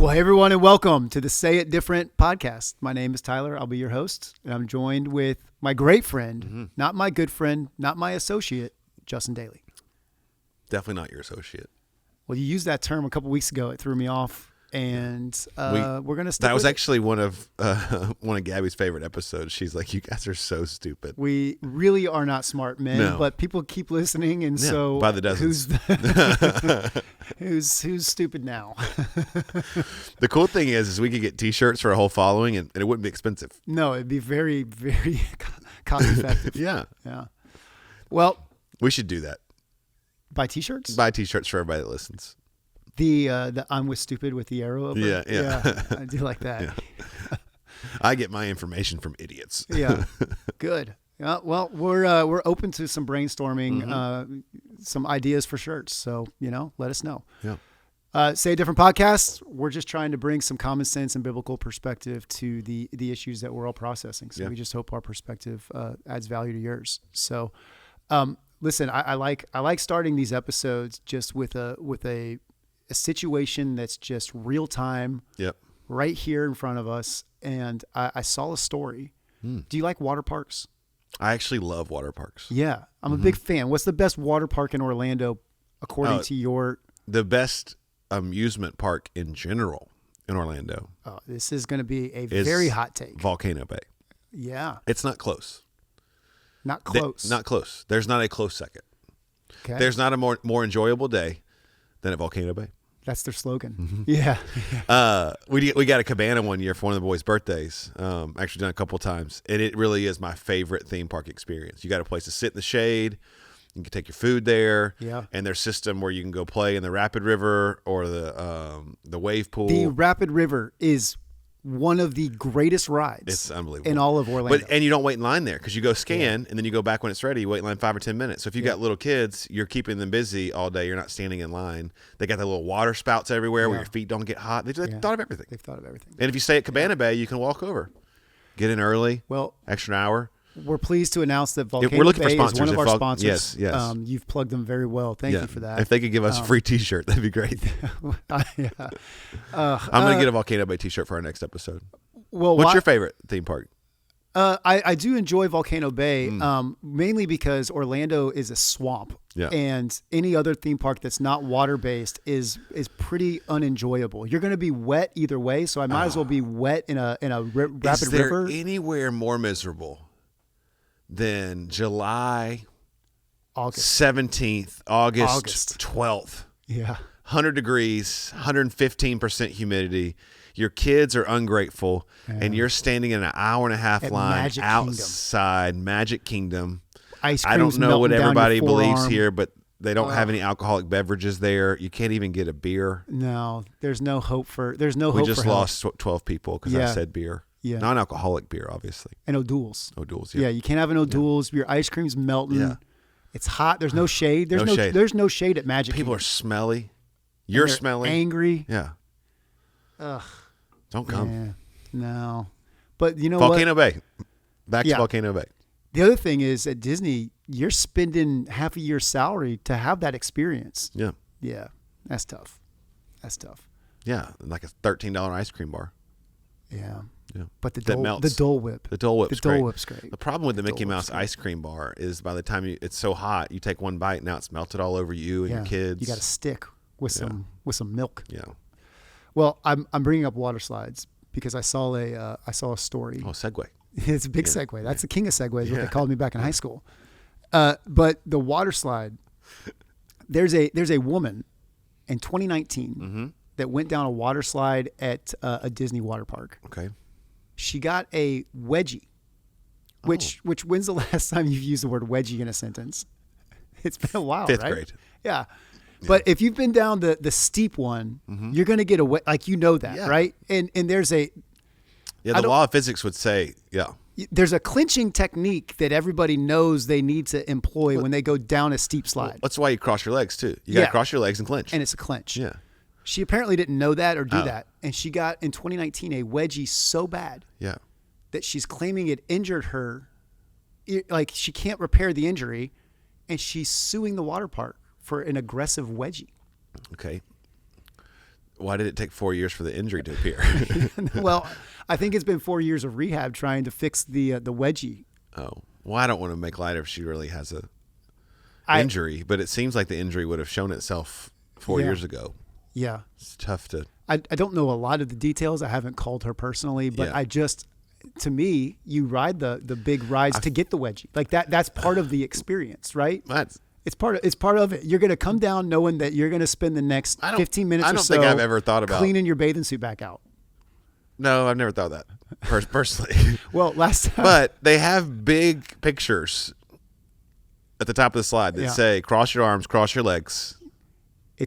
Well, hey everyone, and welcome to the Say It Different podcast. My name is Tyler. I'll be your host, and I'm joined with my great friend, not my good friend, not my associate, Justin Daly. Definitely not your associate. Well, you used that term a couple weeks ago. It threw me off, and we're going to stick That was with actually one of Gabby's favorite episodes. She's like, "You guys are so stupid." We really are not smart men, No. but people keep listening, and so by the dozens. who's stupid now? The cool thing is we could get T-shirts for a whole following, and it wouldn't be expensive. No, it'd be very, very cost effective. Yeah. Well, We should do that. buy T-shirts. Buy T-shirts for everybody that listens. The I'm with stupid with the arrow over. Yeah. I do like that. Yeah. I get my information from idiots. Yeah, good. Well, we're open to some brainstorming, some ideas for shirts. So let us know. Yeah. Say a different podcast. We're just trying to bring some common sense and biblical perspective to the issues that we're all processing. So we just hope our perspective adds value to yours. So, listen, I like starting these episodes just with a situation that's just real time. Yep. Right here in front of us. And I saw a story. Do you like water parks? I actually love water parks. Yeah, I'm a big fan. What's the best water park in Orlando, according to your? The best amusement park in general in Orlando. Oh, this is going to be a very hot take. Volcano Bay. Yeah, It's not close. not close. Not close. There's not a close second. Okay. There's not a more enjoyable day than at Volcano Bay. That's their slogan. Yeah. We got a cabana one year for one of the boys' birthdays. Actually done a couple times, and it really is my favorite theme park experience. You got a place to sit in the shade. You can take your food there. Yeah. And their system where you can go play in the Rapid River or the wave pool. The Rapid River is one of the greatest rides. It's unbelievable in all of Orlando. And you don't wait in line there because you go scan and then you go back when it's ready. You wait in line 5 or 10 minutes. So if you got little kids, you're keeping them busy all day. You're not standing in line. They got the little water spouts everywhere where your feet don't get hot. They've thought of everything. They've thought of everything. And if you stay at Cabana Bay, you can walk over, get in early. Well, extra hour. We're pleased to announce that Volcano we're looking for Bay is sponsors. one of our If sponsors. yes. You've plugged them very well. Thank you for that. If they could give us a free T-shirt, that'd be great. I'm going to get a Volcano Bay T-shirt for our next episode. Well, what's your favorite theme park? I do enjoy Volcano Bay, mainly because Orlando is a swamp, and any other theme park that's not water based is pretty unenjoyable. You're going to be wet either way, so I might as well be wet in a rapid river. Is there anywhere more miserable than July August 17th, August 12th? Yeah, 100 degrees, 115% humidity. Your kids are ungrateful, and you're standing in an hour and a half line outside Magic Kingdom. Ice I don't know what everybody believes forearm. here, but they don't have any alcoholic beverages there. You can't even get a beer. No, there's no hope for. We just lost 12 people because I said beer. Yeah. Non-alcoholic beer, obviously. And O'Doul's. O'Doul's, yeah. You can't have an O'Doul's. Your ice cream's melting. Yeah. It's hot. There's no shade. There's No shade. There's no shade at Magic People Kingdom. are smelly. You're smelly. Angry. Yeah. Ugh. Don't come. Yeah, no. But you know Volcano what? Bay. Back to Volcano Bay. The other thing is at Disney, you're spending half a year's salary to have that experience. Yeah. Yeah. That's tough. Yeah. Like a $13 ice cream bar. Yeah. Yeah. But the That Dole melts. the Dole Whip. The Dole Whip's great. The problem with the Mickey Dole Whip's Mouse great. ice cream bar is by the time it's so hot, you take one bite, now it's melted all over you and your kids. You got a stick with some milk. Yeah. Well, I'm bringing up water slides because I saw a story. Oh, segue. It's a big segue. That's the king of segues, what they called me back in high school. But the water slide, there's a woman in 2019 that went down a water slide at a Disney water park. Okay. She got a wedgie, which when's the last time you've used the word wedgie in a sentence? It's been a while, Fifth right? grade. Yeah. But if you've been down the steep one, you're going to get that, right? And there's the law of physics would say, there's a clinching technique that everybody knows they need to employ when they go down a steep slide. Well, that's why you cross your legs too. You got to cross your legs and clinch. And it's a clinch. Yeah. She apparently didn't know that or do that. And she got, in 2019, a wedgie so bad that she's claiming it injured her. Like she can't repair the injury. And she's suing the water park for an aggressive wedgie. Okay. Why did it take 4 years for the injury to appear? Well, I think it's been 4 years of rehab trying to fix the wedgie. Oh, well, I don't want to make light of if she really has a injury, but it seems like the injury would have shown itself 4 years ago. Yeah. It's tough to. I don't know a lot of the details. I haven't called her personally, but to me, you ride the big rides to get the wedgie. Like that's part of the experience, right? It's part of it. You're going to come down knowing that you're going to spend the next 15 minutes or so. I don't think I've ever thought about cleaning your bathing suit back out. No, I've never thought that personally. Well, last time. But they have big pictures at the top of the slide that say cross your arms, cross your legs.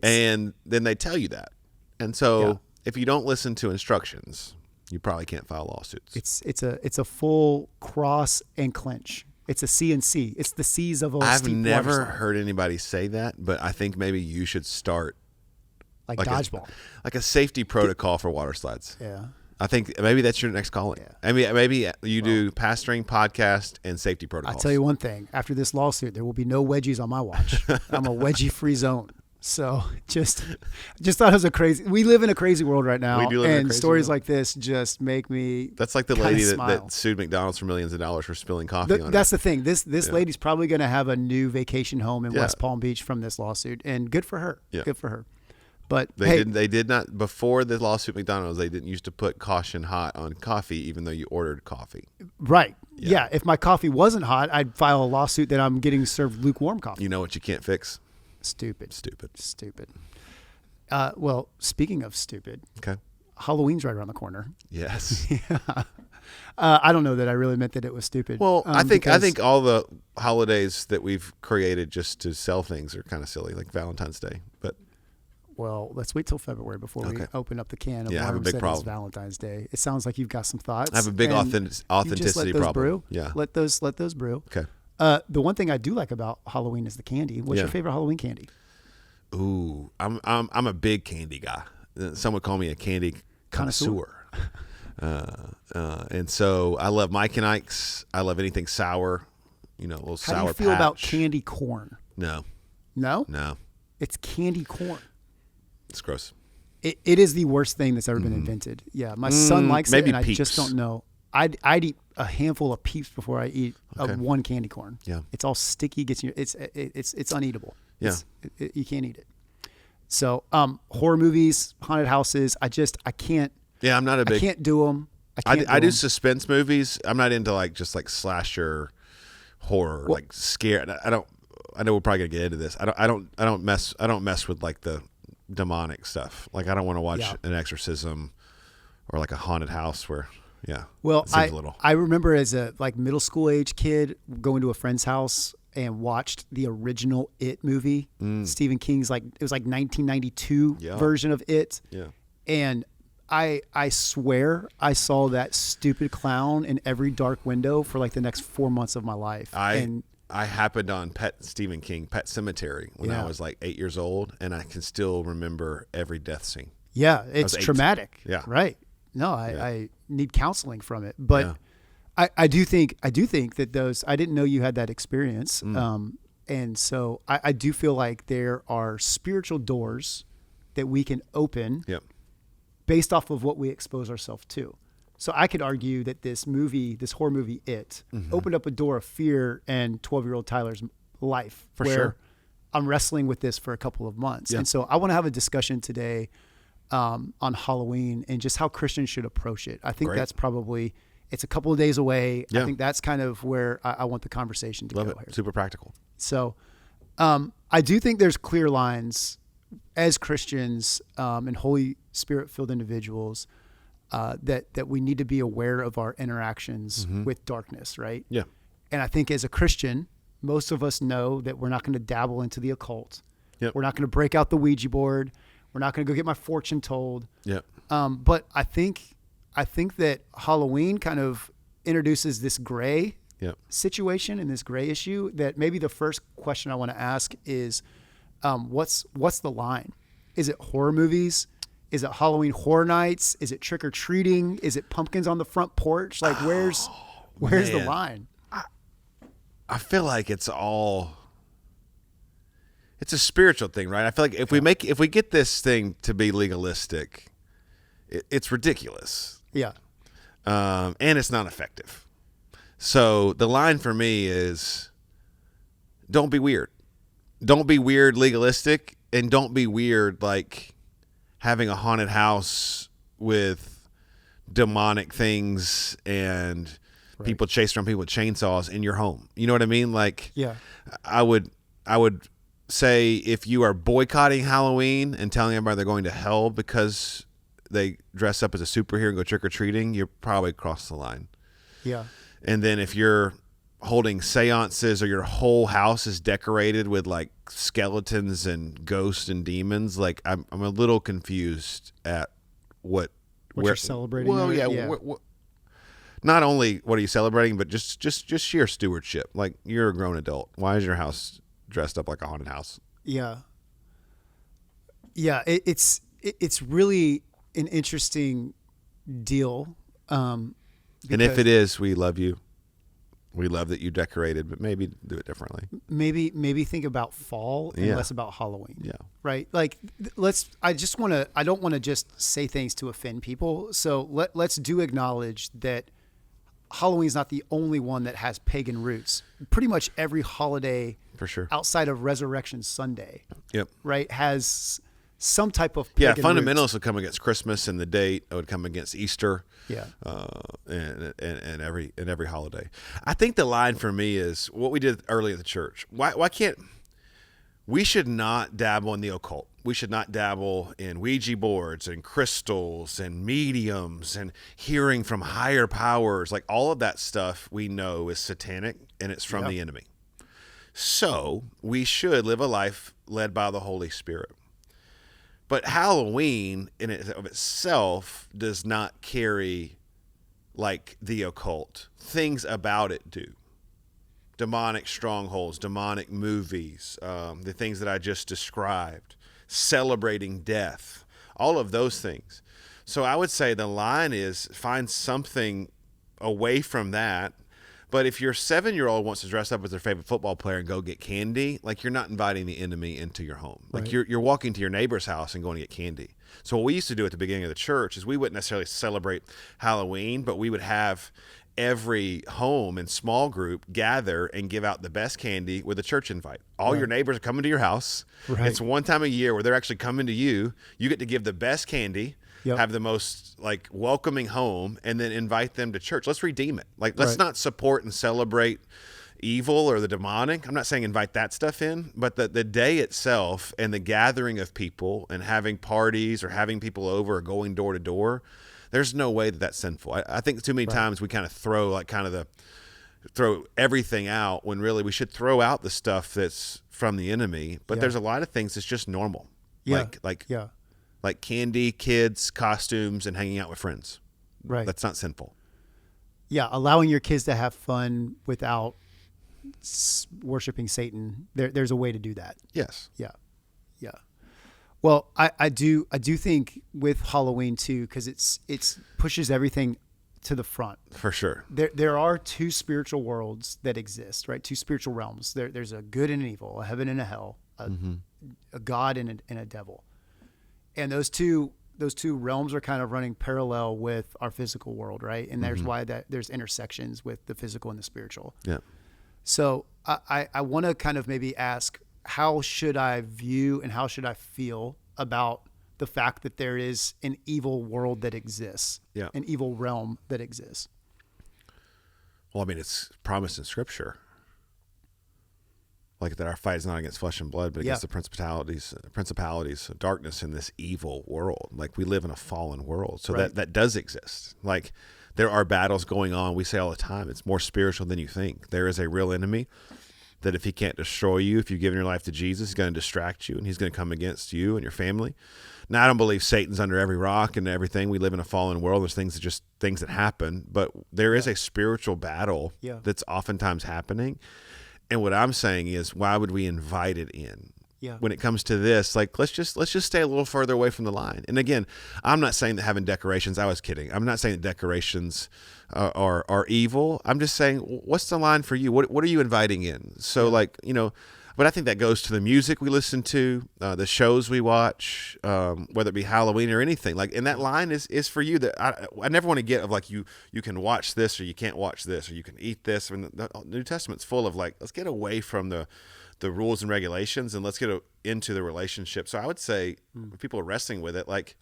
And then they tell you that. And so if you don't listen to instructions, you probably can't file lawsuits. It's a full cross and clench. It's a C and C. It's the C's of a I've steep never water slide. heard anybody say that, but I think maybe you should start like dodgeball. Like a safety protocol for water slides. Yeah. I think maybe that's your next calling. Yeah. I mean, maybe you do pastoring, podcast, and safety protocols. I'll tell you one thing. After this lawsuit, there will be no wedgies on my watch. I'm a wedgie-free zone. So just thought it was we live in a crazy world right now. We do live in a crazy stories world. like this just make me That's like the lady that sued McDonald's for millions of dollars for spilling coffee on her. That's the thing. This lady's probably going to have a new vacation home in West Palm Beach from this lawsuit, and good for her. Yeah. Good for her. But they did not before the lawsuit. McDonald's, they didn't used to put caution hot on coffee, even though you ordered coffee. Right. Yeah. If my coffee wasn't hot, I'd file a lawsuit that I'm getting served lukewarm coffee. You know what you can't fix? Stupid. Well, speaking of stupid, okay. Halloween's right around the corner. Yes. I don't know that I really meant that it was stupid. Well, I think all the holidays that we've created just to sell things are kind of silly, like Valentine's Day. But let's wait till February before we open up the can of I have a big problem. Valentine's Day. It sounds like you've got some thoughts. I have a big authenticity problem. Brew. Yeah. Let those brew. Okay. The one thing I do like about Halloween is the candy. What's your favorite Halloween candy? Ooh, I'm a big candy guy. Some would call me a candy connoisseur. And so I love Mike and Ike's. I love anything sour. You know, a little sour patch. How do you feel about candy corn? No. No. It's candy corn. It's gross. It is the worst thing that's ever been invented. Yeah, my son likes it, and Peeps. I just don't know. I'd eat a handful of Peeps before I eat one candy corn. Yeah, it's all sticky. It's uneatable. Yeah, you can't eat it. So horror movies, haunted houses. I can't. Yeah, I'm not a big. I can't do them. I do suspense movies. I'm not into just slasher horror, like scare. I know we're probably gonna get into this. I don't mess with like the demonic stuff. Like I don't want to watch an exorcism or like a haunted house where. Yeah. Well, I remember as a middle school age kid going to a friend's house and watched the original It movie. Stephen King's it was 1992 version of It. Yeah. And I swear I saw that stupid clown in every dark window for the next 4 months of my life. I happened on Stephen King, Pet Cemetery when I was 8 years old, and I can still remember every death scene. Yeah, it's traumatic. Yeah. Right. No, I need counseling from it, but I do think that those. I didn't know you had that experience, and so I do feel like there are spiritual doors that we can open, based off of what we expose ourselves to. So I could argue that this horror movie, It, opened up a door of fear in 12-year-old Tyler's life, for sure. I'm wrestling with this for a couple of months, and so I want to have a discussion today. On Halloween and just how Christians should approach it. I think that's probably, it's a couple of days away. I think that's kind of where I want the conversation to go here. Super practical. So I do think there's clear lines as Christians and Holy Spirit filled individuals that we need to be aware of our interactions with darkness, right? Yeah. And I think as a Christian, most of us know that we're not going to dabble into the occult. Yep. We're not going to break out the Ouija board. We're not going to go get my fortune told. Yeah. But I think that Halloween kind of introduces this gray situation and this gray issue that maybe the first question I want to ask is, what's the line? Is it horror movies? Is it Halloween Horror Nights? Is it trick or treating? Is it pumpkins on the front porch? Where's the line? I feel like it's all. it's a spiritual thing, right? I feel like if we get this thing to be legalistic, it's ridiculous. Yeah. And it's not effective. So the line for me is, don't be weird. Don't be weird legalistic, and don't be weird like having a haunted house with demonic things and people chasing around people with chainsaws in your home. You know what I mean? Like, Yeah. I would say if you are boycotting Halloween and telling everybody they're going to hell because they dress up as a superhero and go trick-or-treating, you're probably across the line. Yeah. And then if you're holding seances or your whole house is decorated with like skeletons and ghosts and demons, like I'm a little confused at what you're celebrating. Well, there? yeah. Not only what are you celebrating, but just sheer stewardship. Like, you're a grown adult. Why is your house dressed up like a haunted house? Yeah. Yeah. It's really an interesting deal. And if it is, we love you. We love that you decorated, but maybe do it differently. Maybe think about fall and less about Halloween. Yeah. Right. Like, I don't want to just say things to offend people. So let's do acknowledge that Halloween is not the only one that has pagan roots. Pretty much every holiday, for sure, outside of Resurrection Sunday, yep, right, has some type of pagan fundamentals roots. would come against Christmas and the date. It would come against Easter, and every holiday. I think the line for me is what we did early at the church. Why can't we should not dabble in the occult? We should not dabble in Ouija boards and crystals and mediums and hearing from higher powers. Like, all of that stuff we know is satanic and it's from the enemy. So we should live a life led by the Holy Spirit. But Halloween in it of itself does not carry like the occult. Things about it do. Demonic strongholds, demonic movies, the things that I just described, celebrating death, all of those things. So I would say the line is find something away from that. But if your 7-year-old wants to dress up as their favorite football player and go get candy, like, you're not inviting the enemy into your home. Like, you're walking to your neighbor's house and going to get candy. So what we used to do at the beginning of the church is we wouldn't necessarily celebrate Halloween, but we would have every home and small group gather and give out the best candy with a church invite. All your neighbors are coming to your house. Right. It's one time a year where they're actually coming to you. You get to give the best candy, have the most like welcoming home, and then invite them to church. Let's redeem it. Like, let's not support and celebrate evil or the demonic. I'm not saying invite that stuff in, but the day itself and the gathering of people and having parties or having people over or going door to door, there's no way that that's sinful. I think too many times we kind of throw throw everything out when really we should throw out the stuff that's from the enemy. But there's a lot of things that's just normal. Like candy, kids, costumes, and hanging out with friends. Right. That's not sinful. Yeah. Allowing your kids to have fun without worshiping Satan. There's a way to do that. Yes. Yeah. Yeah. Well, I do think with Halloween too, because it's pushes everything to the front. For sure. There are two spiritual worlds that exist, right? Two spiritual realms. There's a good and an evil, a heaven and a hell, a God and a devil. And those two realms are kind of running parallel with our physical world, right? And there's why there's intersections with the physical and the spiritual. Yeah. So I want to kind of maybe ask, how should I view and how should I feel about the fact that there is an evil world that exists, an evil realm that exists? Well, I mean, it's promised in Scripture, like that our fight is not against flesh and blood, but against the principalities of darkness in this evil world. Like, we live in a fallen world, so that does exist. Like, there are battles going on. We say all the time, it's more spiritual than you think. There is a real enemy that if he can't destroy you, if you've given your life to Jesus, he's going to distract you, and he's going to come against you and your family. Now, I don't believe Satan's under every rock and everything. We live in a fallen world. There's things that happen, but there is a spiritual battle that's oftentimes happening. And what I'm saying is, why would we invite it in? Yeah. When it comes to this, like, let's just stay a little further away from the line. And again, I'm not saying that having decorations, I was kidding. I'm not saying that decorations are evil. I'm just saying, what's the line for you? What are you inviting in? So like, But I think that goes to the music we listen to, the shows we watch, whether it be Halloween or anything. Like, and that line is for you. That I never want to get of like you can watch this or you can't watch this or you can eat this. I mean, the New Testament's full of like, let's get away from the rules and regulations and let's get into the relationship. So I would say if people are wrestling with it, like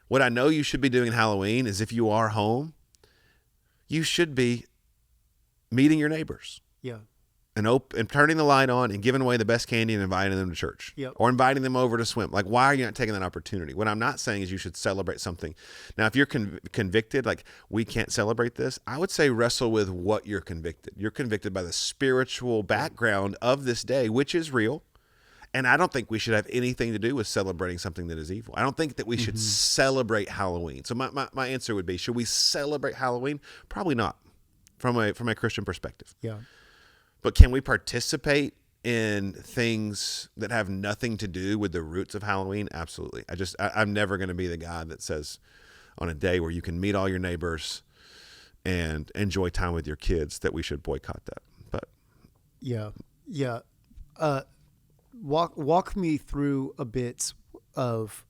what I know you should be doing in Halloween is if you are home, you should be meeting your neighbors. Yeah. And turning the light on and giving away the best candy and inviting them to church or inviting them over to swim. Like, why are you not taking that opportunity? What I'm not saying is you should celebrate something. Now, if you're convicted, like we can't celebrate this, I would say wrestle with what you're convicted. You're convicted by the spiritual background of this day, which is real. And I don't think we should have anything to do with celebrating something that is evil. I don't think that we should celebrate Halloween. So my answer would be, should we celebrate Halloween? Probably not from a Christian perspective. Yeah. But can we participate in things that have nothing to do with the roots of Halloween? Absolutely. I'm never going to be the guy that says on a day where you can meet all your neighbors and enjoy time with your kids that we should boycott that. But yeah. Walk me through a bit of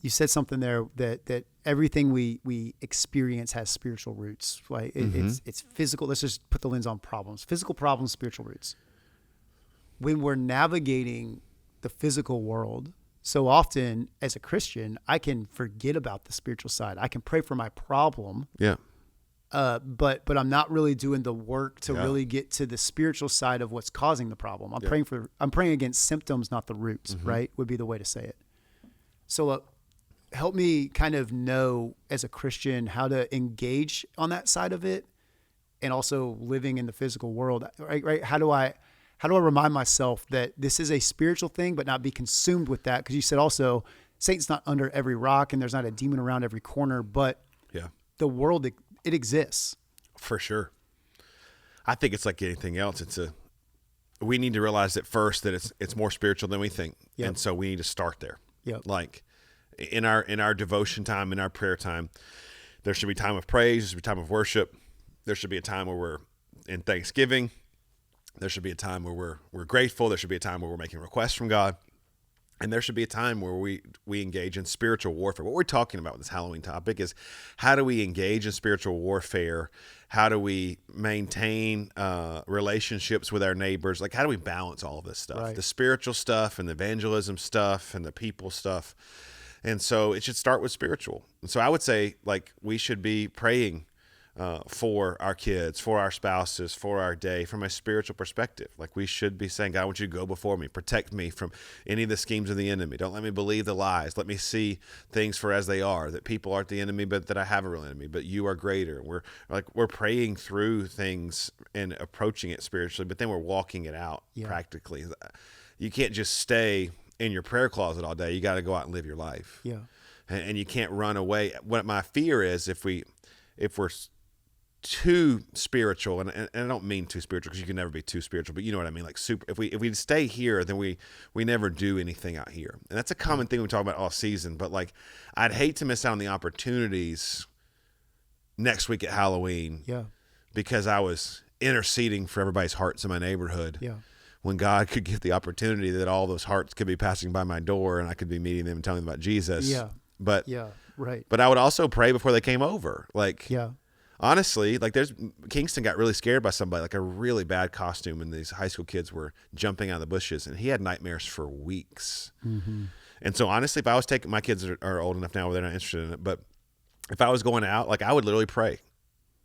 you said something there that everything we experience has spiritual roots. Like it's physical. Let's just put the lens on problems. Physical problems, spiritual roots. When we're navigating the physical world, so often as a Christian, I can forget about the spiritual side. I can pray for my problem. Yeah. But I'm not really doing the work to really get to the spiritual side of what's causing the problem. I'm praying against symptoms, not the roots, right? Would be the way to say it. So help me kind of know as a Christian how to engage on that side of it and also living in the physical world, right? How do I remind myself that this is a spiritual thing, but not be consumed with that? Because you said also Satan's not under every rock and there's not a demon around every corner, but the world, it exists. For sure. I think it's like anything else. We need to realize at first that it's more spiritual than we think. Yep. And so we need to start there. Yep. Like in our devotion time, in our prayer time, there should be time of praise. There should be time of worship. There should be a time where we're in thanksgiving. There should be a time where we're grateful. There should be a time where we're making requests from God. And there should be a time where we engage in spiritual warfare. What we're talking about with this Halloween topic is how do we engage in spiritual warfare? How do we maintain relationships with our neighbors? Like, how do we balance all of this stuff? Right. The spiritual stuff and the evangelism stuff and the people stuff. And so it should start with spiritual. And so I would say, like, we should be praying for our kids, for our spouses, for our day, from a spiritual perspective. Like, we should be saying, God, I want you to go before me, protect me from any of the schemes of the enemy. Don't let me believe the lies. Let me see things for as they are, that people aren't the enemy, but that I have a real enemy, but you are greater. We're praying through things and approaching it spiritually, but then we're walking it out practically. You can't just stay in your prayer closet all day. You got to go out and live your life. Yeah. And you can't run away. What my fear is, if we're too spiritual, and I don't mean too spiritual because you can never be too spiritual, but you know what I mean. Like if we stay here, then we never do anything out here, and that's a common thing we talk about all season. But like, I'd hate to miss out on the opportunities next week at Halloween, because I was interceding for everybody's hearts in my neighborhood. When God could give the opportunity that all those hearts could be passing by my door, and I could be meeting them and telling them about Jesus. But But I would also pray before they came over. Like, honestly, like Kingston got really scared by somebody, like a really bad costume, and these high school kids were jumping out of the bushes, and he had nightmares for weeks. And so honestly, if I was taking, my kids are old enough now where they're not interested in it, but if I was going out, like I would literally pray.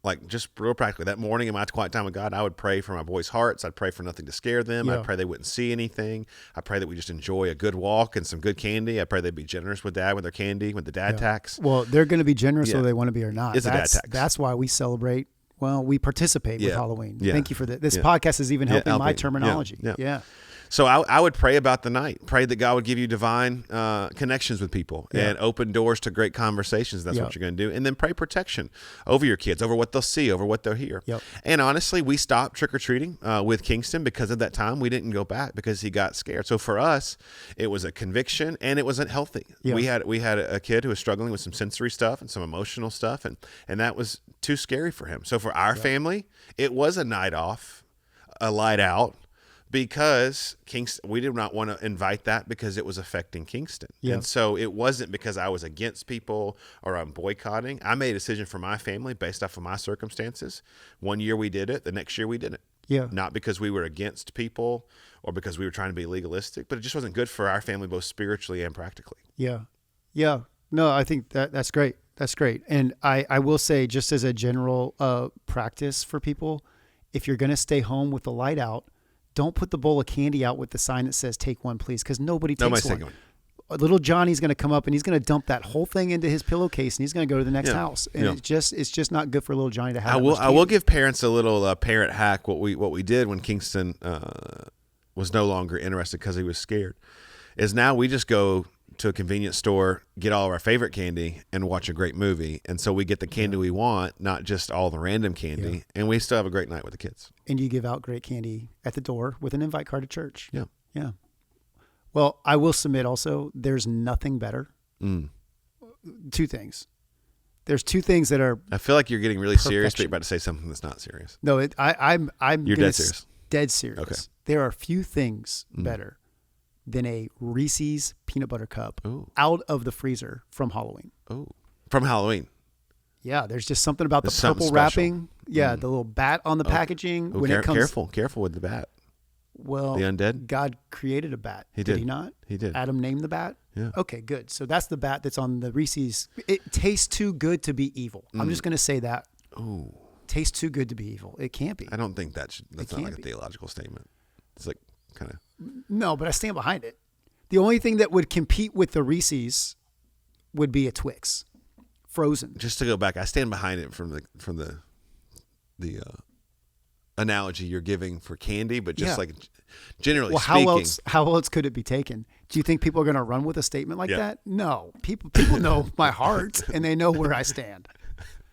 Like, just real practically, that morning in my quiet time with God, I would pray for my boys' hearts. I'd pray for nothing to scare them. I'd pray they wouldn't see anything. I pray that we just enjoy a good walk and some good candy. I pray they'd be generous with Dad with their candy, with the dad tax. Well, they're going to be generous whether they want to be or not. It's a dad tax. That's why we celebrate. Well, we participate with Halloween. Thank you for that. This podcast is even helping my terminology. So I would pray about the night. Pray that God would give you divine connections with people and open doors to great conversations. That's what you're going to do. And then pray protection over your kids, over what they'll see, over what they'll hear. And honestly, we stopped trick-or-treating with Kingston because of that time. We didn't go back because he got scared. So for us, it was a conviction, and it wasn't healthy. We had a kid who was struggling with some sensory stuff and some emotional stuff, and that was too scary for him. So for our family, it was a night off, a light out, because Kingston, we did not want to invite that because it was affecting Kingston. Yeah. And so it wasn't because I was against people or I'm boycotting. I made a decision for my family based off of my circumstances. One year we did it. The next year we didn't. Yeah. Not because we were against people or because we were trying to be legalistic, but it just wasn't good for our family, both spiritually and practically. Yeah. Yeah. No, I think that's great. That's great. And I will say, just as a general practice for people, if you're going to stay home with the light out, don't put the bowl of candy out with the sign that says "Take one, please," because nobody's taking one. Little Johnny's going to come up and he's going to dump that whole thing into his pillowcase and he's going to go to the next house. And it's just not good for little Johnny to have. I will give parents a little parent hack. What we did when Kingston was no longer interested because he was scared is now we just go to a convenience store, get all of our favorite candy, and watch a great movie. And so we get the candy we want, not just all the random candy. And we still have a great night with the kids. And you give out great candy at the door with an invite card to church. Yeah. Yeah. Well, I will submit also, there's nothing better. Two things. There's two things that are. I feel like you're getting really serious, but you're about to say something that's not serious. No, I'm. You're dead serious. Dead serious. Okay. There are few things better than a Reese's peanut butter cup out of the freezer from Halloween. Oh, from Halloween. Yeah, there's just something about the Something purple special. wrapping. Yeah, the little bat on the packaging. Oh, when it comes, careful with the bat. Well, the undead? God created a bat. He did. He not? He did. Adam named the bat? Yeah. Okay, good. So that's the bat that's on the Reese's. It tastes too good to be evil. I'm just going to say that. Oh. Tastes too good to be evil. It can't be. I don't think that's not like a theological statement. It's like kind of. No, but I stand behind it. The only thing that would compete with the Reese's would be a Twix, frozen. Just to go back, I stand behind it from the analogy you're giving for candy, but just like generally speaking. How else could it be taken? Do you think people are going to run with a statement like that? No. People know my heart and they know where I stand.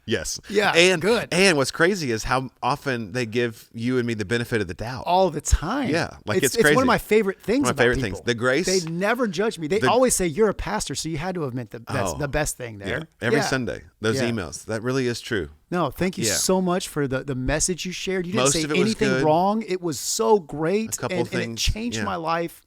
Yes. Yeah. And good. And what's crazy is how often they give you and me the benefit of the doubt. All the time. Yeah. Like it's crazy. It's one of my favorite things. One of my favorite people. things. The grace. They never judge me. They always say you're a pastor, so you had to have meant that's the best thing there. Yeah. Every Sunday, those emails. That really is true. No, thank you so much for the message you shared. You didn't say was anything good. wrong. It was so great. A couple things. And it changed my life.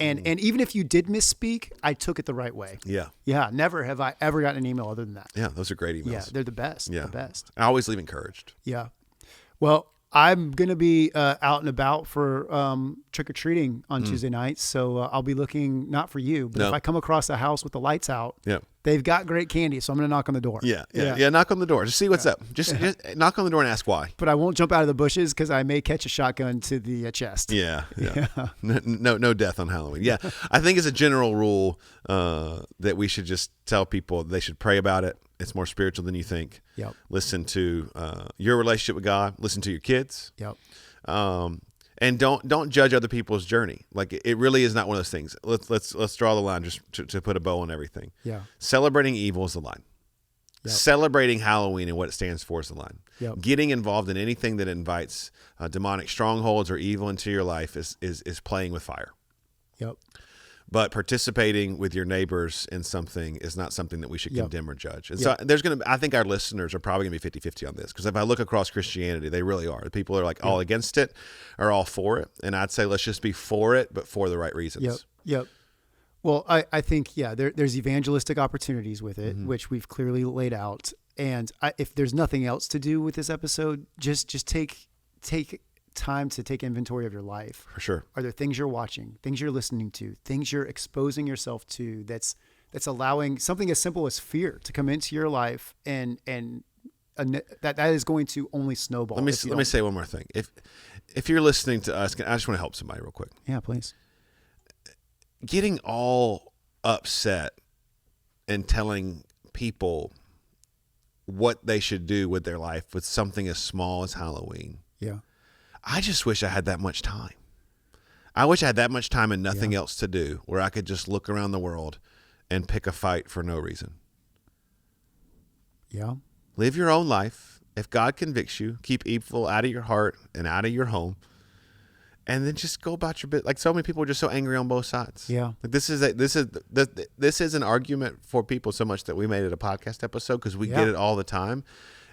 And even if you did misspeak, I took it the right way. Yeah. Yeah. Never have I ever gotten an email other than that. Yeah. Those are great emails. Yeah. They're the best. Yeah. The best. I always leave encouraged. Yeah. Well, I'm going to be out and about for trick-or-treating on Tuesday nights. So I'll be looking, not for you, but if I come across a house with the lights out, they've got great candy. So I'm going to knock on the door. Yeah. Knock on the door. Just see what's up. Just knock on the door and ask why. But I won't jump out of the bushes because I may catch a shotgun to the chest. Yeah. No death on Halloween. Yeah. I think as a general rule that we should just tell people they should pray about it. It's more spiritual than you think. Yep. Listen to your relationship with God. Listen to your kids. Yep. And don't judge other people's journey. Like it really is not one of those things. Let's draw the line just to put a bow on everything. Yeah. Celebrating evil is the line. Yep. Celebrating Halloween and what it stands for is the line. Yep. Getting involved in anything that invites demonic strongholds or evil into your life is playing with fire. Yep. But participating with your neighbors in something is not something that we should condemn or judge. And so I think our listeners are probably going to be 50-50 on this. Because if I look across Christianity, they really are. The people are like all against it or all for it. And I'd say let's just be for it, but for the right reasons. Yep. Well, I think, there's evangelistic opportunities with it, which we've clearly laid out. And if there's nothing else to do with this episode, just take time to take inventory of your life. For sure. Are there things you're watching, things you're listening to, things you're exposing yourself to that's allowing something as simple as fear to come into your life and that is going to only snowball. Let me say one more thing. If you're listening to us, I just want to help somebody real quick. Yeah, please. Getting all upset and telling people what they should do with their life with something as small as Halloween. Yeah. I just wish I had that much time. I wish I had that much time and nothing else to do where I could just look around the world and pick a fight for no reason. Yeah. Live your own life. If God convicts you, keep evil out of your heart and out of your home. And then just go about your bit. Like so many people are just so angry on both sides. Yeah. Like this is an argument for people so much that we made it a podcast episode because we get it all the time.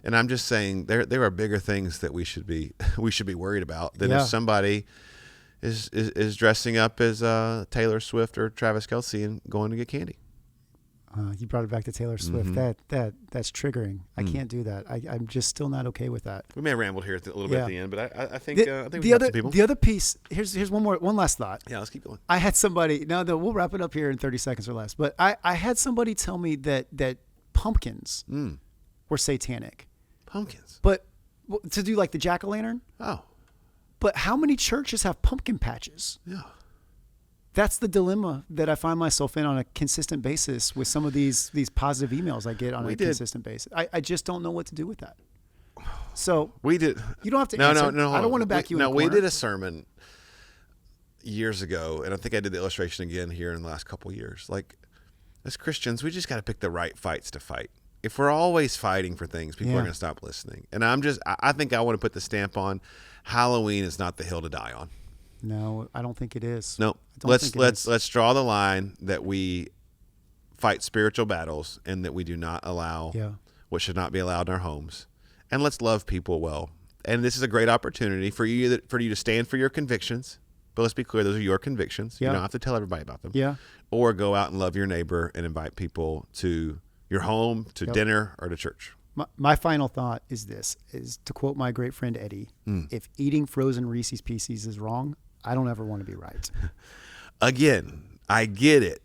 And I'm just saying there are bigger things that we should be worried about than if somebody is dressing up as Taylor Swift or Travis Kelce and going to get candy. You brought it back to Taylor Swift. That's triggering. I can't do that. I'm just still not okay with that. We may have rambled here a little bit at the end, but I think the other piece. Here's one last thought. Yeah, let's keep going. I had somebody. We'll wrap it up here in 30 seconds or less. But I had somebody tell me that pumpkins were satanic. Pumpkins, but to do like the jack-o'-lantern. Oh, but how many churches have pumpkin patches? Yeah. That's the dilemma that I find myself in on a consistent basis with some of these positive emails I get on a consistent basis. I just don't know what to do with that. So we did. You don't have to answer. No. I don't want to back you in the corner. We did a sermon years ago, and I think I did the illustration again here in the last couple of years. Like, as Christians, we just got to pick the right fights to fight. If we're always fighting for things, people are going to stop listening. And I think I want to put the stamp on Halloween is not the hill to die on. No, I don't think it is. No, let's draw the line that we fight spiritual battles and that we do not allow what should not be allowed in our homes, and let's love people well. And this is a great opportunity for you to stand for your convictions. But let's be clear; those are your convictions. You don't have to tell everybody about them. Yeah. Or go out and love your neighbor and invite people to your home, to dinner, or to church. My final thought is this: is to quote my great friend Eddie, if eating frozen Reese's Pieces is wrong, I don't ever want to be right. Again, I get it.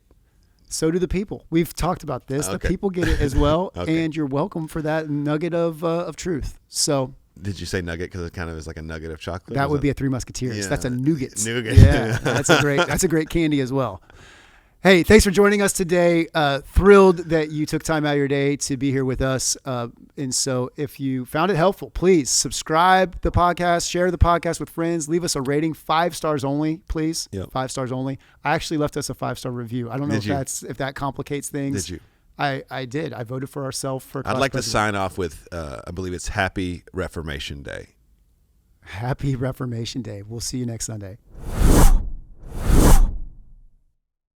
So do the people. We've talked about this. Okay. The people get it as well, and you're welcome for that nugget of truth. So, did you say nugget because it kind of is like a nugget of chocolate? That would be a Three Musketeers. Yeah. That's a nougat. Nougat. Yeah, that's a great candy as well. Hey, thanks for joining us today. Thrilled that you took time out of your day to be here with us. And so if you found it helpful, please subscribe the podcast, share the podcast with friends, leave us a rating, 5 stars only, please. Yep. 5 stars only. I actually left us a 5-star review. I don't know if that complicates things. Did you? I did. I voted for ourselves for I'd like to sign off with, I believe it's Happy Reformation Day. Happy Reformation Day. We'll see you next Sunday.